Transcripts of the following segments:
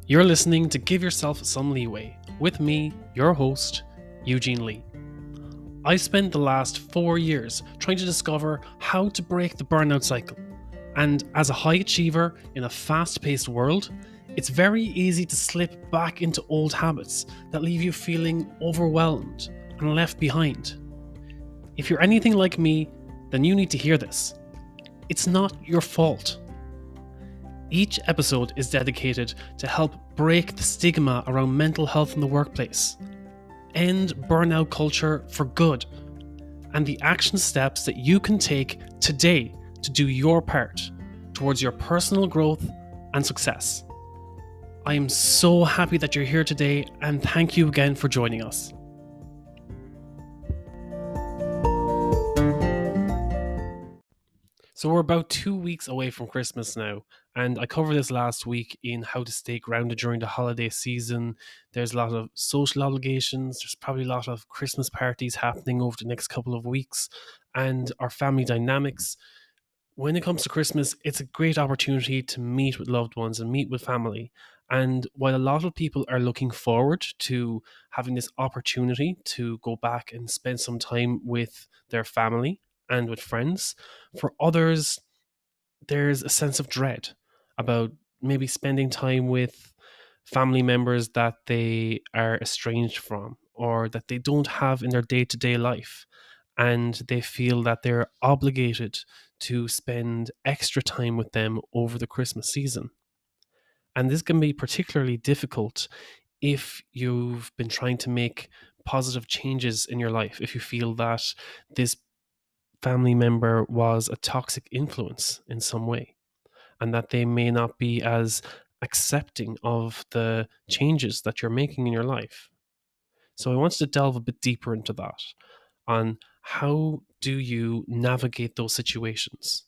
You're listening to Give Yourself Some Leeway with me, your host, Eugene Lee. I spent the last 4 years trying to discover how to break the burnout cycle. And as a high achiever in a fast paced world, it's very easy to slip back into old habits that leave you feeling overwhelmed and left behind. If you're anything like me, then you need to hear this. It's not your fault. Each episode is dedicated to help break the stigma around mental health in the workplace, end burnout culture for good, and the action steps that you can take today to do your part towards your personal growth and success. I am so happy that you're here today, and thank you again for joining us. So we're about 2 weeks away from Christmas now, and I covered this last week in how to stay grounded during the holiday season. There's a lot of social obligations, there's probably a lot of Christmas parties happening over the next couple of weeks, and our family dynamics. When it comes to Christmas, it's a great opportunity to meet with loved ones and meet with family. And while a lot of people are looking forward to having this opportunity to go back and spend some time with their family and with friends, for others, there's a sense of dread about maybe spending time with family members that they are estranged from or that they don't have in their day to day life. And they feel that they're obligated to spend extra time with them over the Christmas season. And this can be particularly difficult if you've been trying to make positive changes in your life, if you feel that this family member was a toxic influence in some way, and that they may not be as accepting of the changes that you're making in your life. So I wanted to delve a bit deeper into that, on how do you navigate those situations,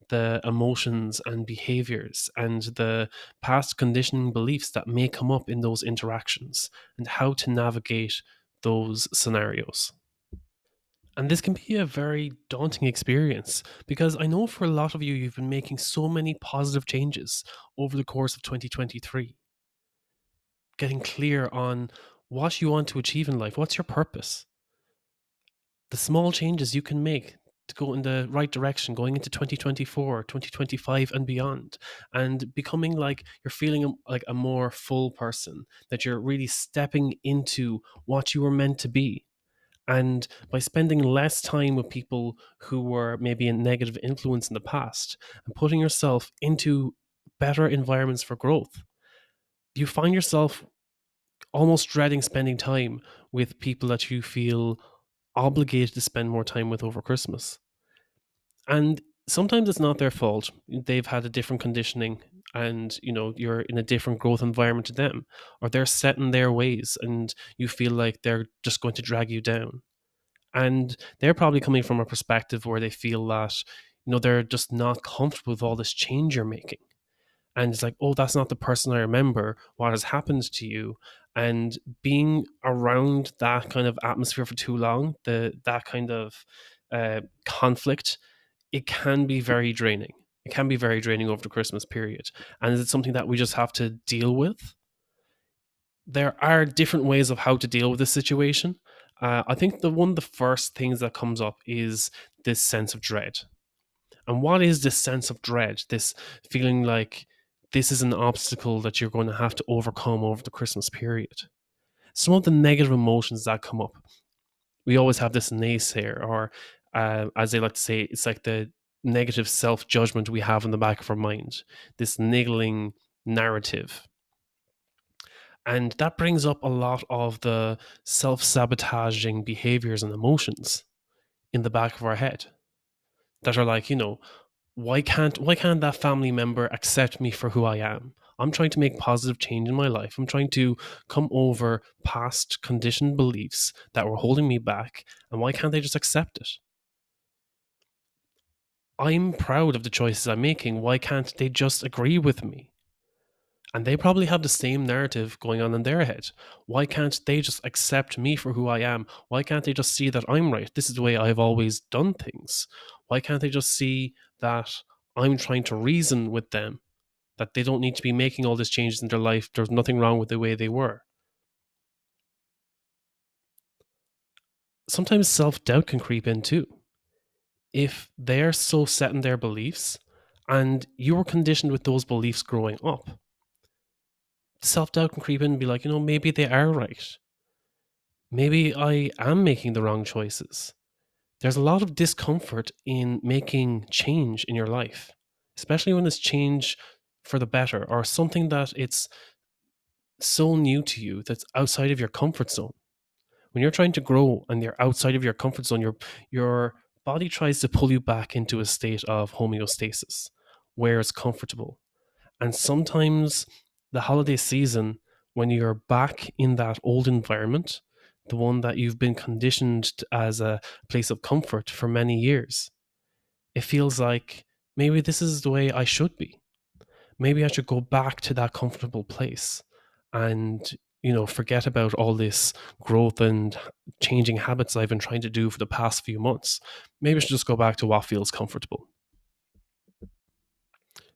the emotions and behaviors and the past conditioning beliefs that may come up in those interactions, and how to navigate those scenarios. And this can be a very daunting experience because I know for a lot of you, you've been making so many positive changes over the course of 2023, getting clear on what you want to achieve in life. What's your purpose? The small changes you can make to go in the right direction going into 2024, 2025 and beyond, and becoming like you're feeling like a more full person, that you're really stepping into what you were meant to be. And by spending less time with people who were maybe a negative influence in the past and putting yourself into better environments for growth, you find yourself almost dreading spending time with people that you feel obligated to spend more time with over Christmas. And sometimes it's not their fault. They've had a different conditioning, and you're in a different growth environment to them, or they're set in their ways and you feel like they're just going to drag you down. And they're probably coming from a perspective where they feel that, they're just not comfortable with all this change you're making. And it's like, oh, that's not the person I remember. What has happened to you? And being around that kind of atmosphere for too long, that kind of conflict, it can be very draining. It can be very draining over the Christmas period. And is it something that we just have to deal with? There are different ways of how to deal with this situation. I think one of the first things that comes up is this sense of dread. And what is this sense of dread? This feeling like this is an obstacle that you're going to have to overcome over the Christmas period. Some of the negative emotions that come up. We always have this naysayer, or as they like to say, it's like the negative self judgment we have in the back of our mind, this niggling narrative. And that brings up a lot of the self sabotaging behaviors and emotions in the back of our head that are like, why can't that family member accept me for who I am? I'm trying to make positive change in my life. I'm trying to come over past conditioned beliefs that were holding me back, and why can't they just accept it? I'm proud of the choices I'm making. Why can't they just agree with me? And they probably have the same narrative going on in their head. Why can't they just accept me for who I am? Why can't they just see that I'm right? This is the way I've always done things. Why can't they just see that I'm trying to reason with them that they don't need to be making all these changes in their life. There's nothing wrong with the way they were. Sometimes self doubt can creep in too. If they're so set in their beliefs and you were conditioned with those beliefs growing up, self doubt can creep in and be like, maybe they are right. Maybe I am making the wrong choices. There's a lot of discomfort in making change in your life, especially when it's change for the better or something that it's so new to you that's outside of your comfort zone. When you're trying to grow and you're outside of your comfort zone, your body tries to pull you back into a state of homeostasis where it's comfortable. And sometimes the holiday season, when you're back in that old environment, the one that you've been conditioned as a place of comfort for many years, it feels like maybe this is the way I should be. Maybe I should go back to that comfortable place and, forget about all this growth and changing habits I've been trying to do for the past few months. Maybe I should just go back to what feels comfortable.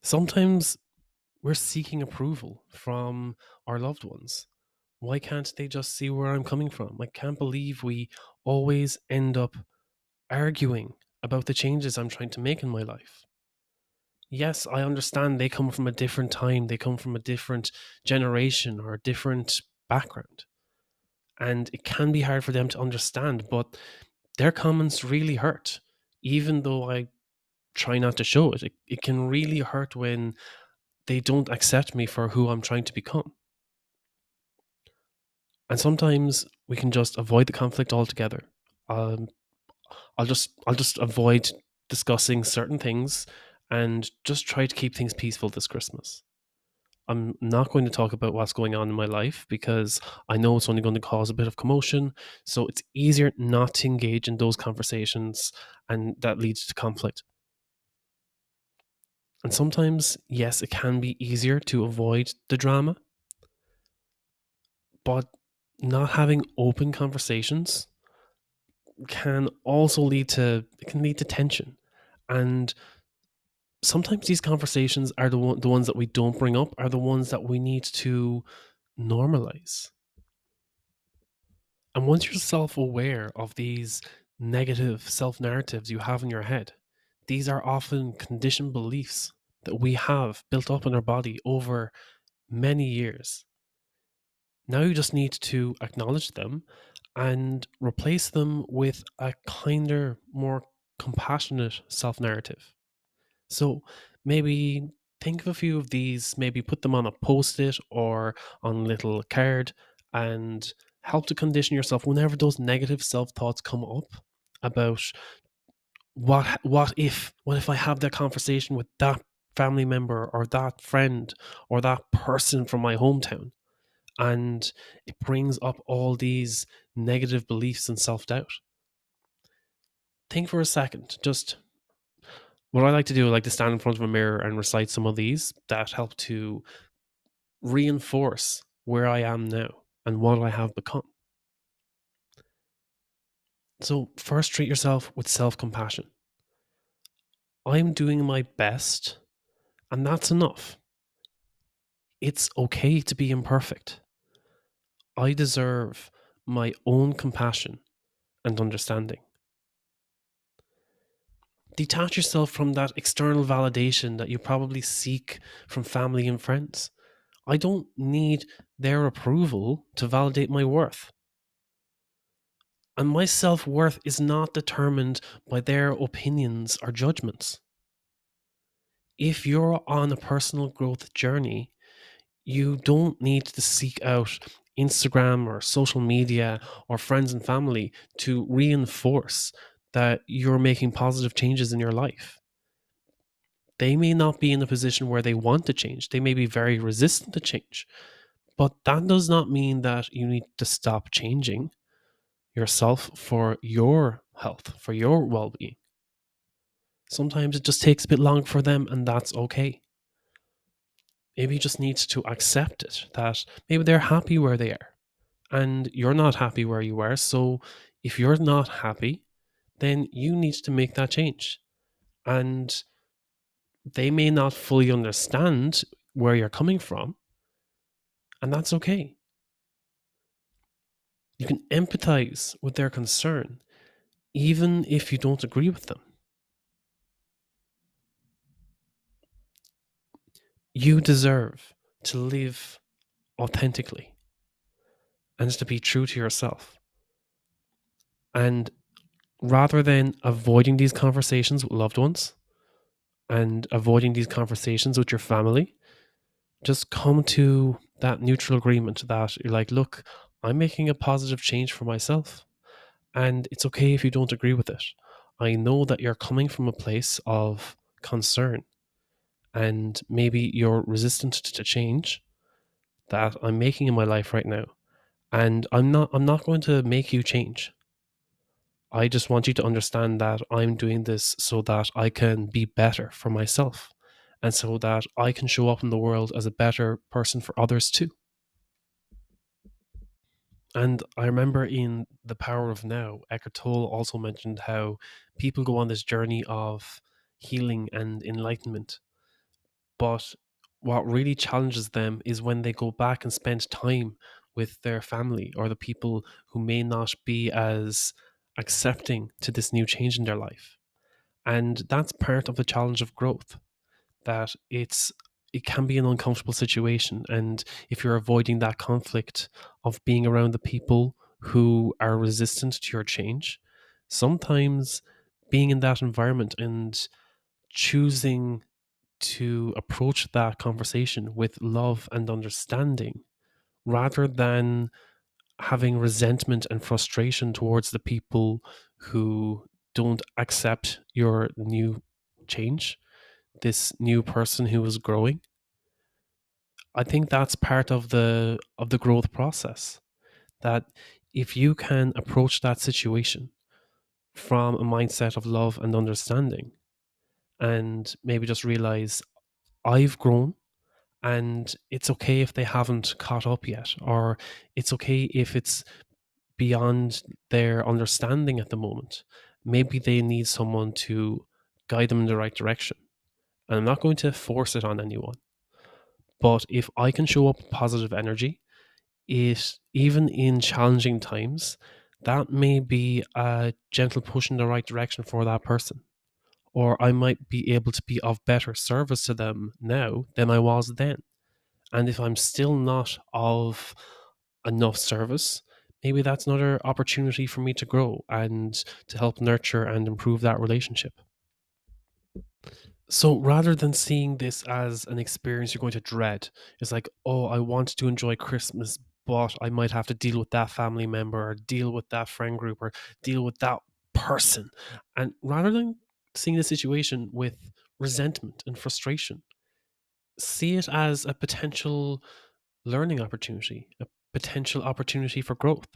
Sometimes we're seeking approval from our loved ones. Why can't they just see where I'm coming from? I can't believe we always end up arguing about the changes I'm trying to make in my life. Yes, I understand they come from a different time, they come from a different generation or a different background. And it can be hard for them to understand, but their comments really hurt. Even though I try not to show it, it can really hurt when they don't accept me for who I'm trying to become. And sometimes we can just avoid the conflict altogether. Um, I'll just avoid discussing certain things and just try to keep things peaceful this Christmas. I'm not going to talk about what's going on in my life because I know it's only going to cause a bit of commotion. So it's easier not to engage in those conversations, and that leads to conflict. And sometimes, yes, it can be easier to avoid the drama, but not having open conversations can also lead to tension. And sometimes these conversations are the ones that we don't bring up are the ones that we need to normalize. And once you're self aware of these negative self narratives you have in your head, these are often conditioned beliefs that we have built up in our body over many years. Now you just need to acknowledge them and replace them with a kinder, more compassionate self narrative. So maybe think of a few of these, maybe put them on a post it or on a little card, and help to condition yourself whenever those negative self thoughts come up about what if I have that conversation with that family member or that friend or that person from my hometown, and it brings up all these negative beliefs and self doubt. Think for a second, just what I like to do, I like to stand in front of a mirror and recite some of these that help to reinforce where I am now and what I have become. So, first, treat yourself with self compassion. I'm doing my best, and that's enough. It's okay to be imperfect. I deserve my own compassion and understanding. Detach yourself from that external validation that you probably seek from family and friends. I don't need their approval to validate my worth. And my self worth is not determined by their opinions or judgments. If you're on a personal growth journey, you don't need to seek out Instagram or social media or friends and family to reinforce that you're making positive changes in your life. They may not be in a position where they want to change. They may be very resistant to change. But that does not mean that you need to stop changing yourself for your health, for your well being. Sometimes it just takes a bit long for them, and that's okay. Maybe you just need to accept it that maybe they're happy where they are and you're not happy where you are. So if you're not happy, then you need to make that change. And they may not fully understand where you're coming from, and that's okay. You can empathize with their concern, even if you don't agree with them. You deserve to live authentically and to be true to yourself. And rather than avoiding these conversations with loved ones and avoiding these conversations with your family, just come to that neutral agreement that you're like, look, I'm making a positive change for myself. And it's okay if you don't agree with it. I know that you're coming from a place of concern and maybe you're resistant to change that I'm making in my life right now. And I'm not going to make you change. I just want you to understand that I'm doing this so that I can be better for myself and so that I can show up in the world as a better person for others too. And I remember in The Power of Now, Eckhart Tolle also mentioned how people go on this journey of healing and enlightenment. But what really challenges them is when they go back and spend time with their family or the people who may not be as accepting to this new change in their life. And that's part of the challenge of growth, that it can be an uncomfortable situation. And if you're avoiding that conflict of being around the people who are resistant to your change, sometimes being in that environment and choosing to approach that conversation with love and understanding rather than having resentment and frustration towards the people who don't accept your new change, this new person who is growing. I think that's part of the growth process. That if you can approach that situation from a mindset of love and understanding, and maybe just realize I've grown, and it's okay if they haven't caught up yet, or it's okay if it's beyond their understanding at the moment. Maybe they need someone to guide them in the right direction. And I'm not going to force it on anyone. But if I can show up positive energy, it even in challenging times, that may be a gentle push in the right direction for that person. Or I might be able to be of better service to them now than I was then. And if I'm still not of enough service, maybe that's another opportunity for me to grow and to help nurture and improve that relationship. So rather than seeing this as an experience you're going to dread, it's like, oh, I want to enjoy Christmas, but I might have to deal with that family member or deal with that friend group or deal with that person. And rather than seeing the situation with resentment and frustration, see it as a potential learning opportunity, a potential opportunity for growth.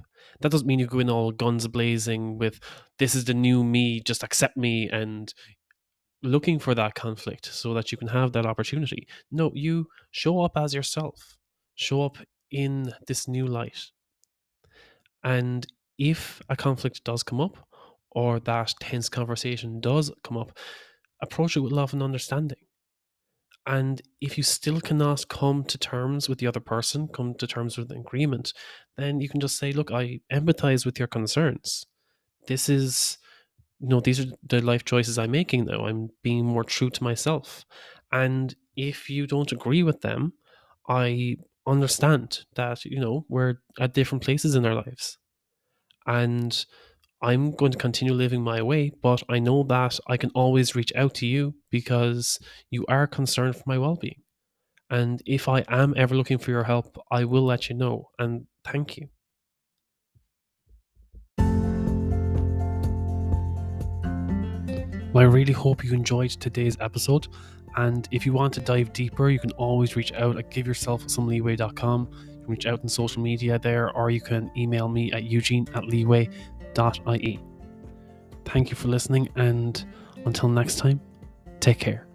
That doesn't mean you go in all guns blazing with this is the new me, just accept me, and looking for that conflict so that you can have that opportunity. No, you show up as yourself, show up in this new light. And if a conflict does come up or that tense conversation does come up, approach it with love and understanding. And if you still cannot come to terms with the other person, come to terms with an agreement, then you can just say, look, I empathize with your concerns. This is, these are the life choices I'm making now. I'm being more true to myself. And if you don't agree with them, I understand that, we're at different places in our lives. And I'm going to continue living my way, but I know that I can always reach out to you because you are concerned for my well being. And if I am ever looking for your help, I will let you know. And thank you. Well, I really hope you enjoyed today's episode. And if you want to dive deeper, you can always reach out at giveyourselfsomeleeway.com. You can reach out in social media there, or you can email me at eugene@leeway.ie. Thank you for listening, and until next time, take care.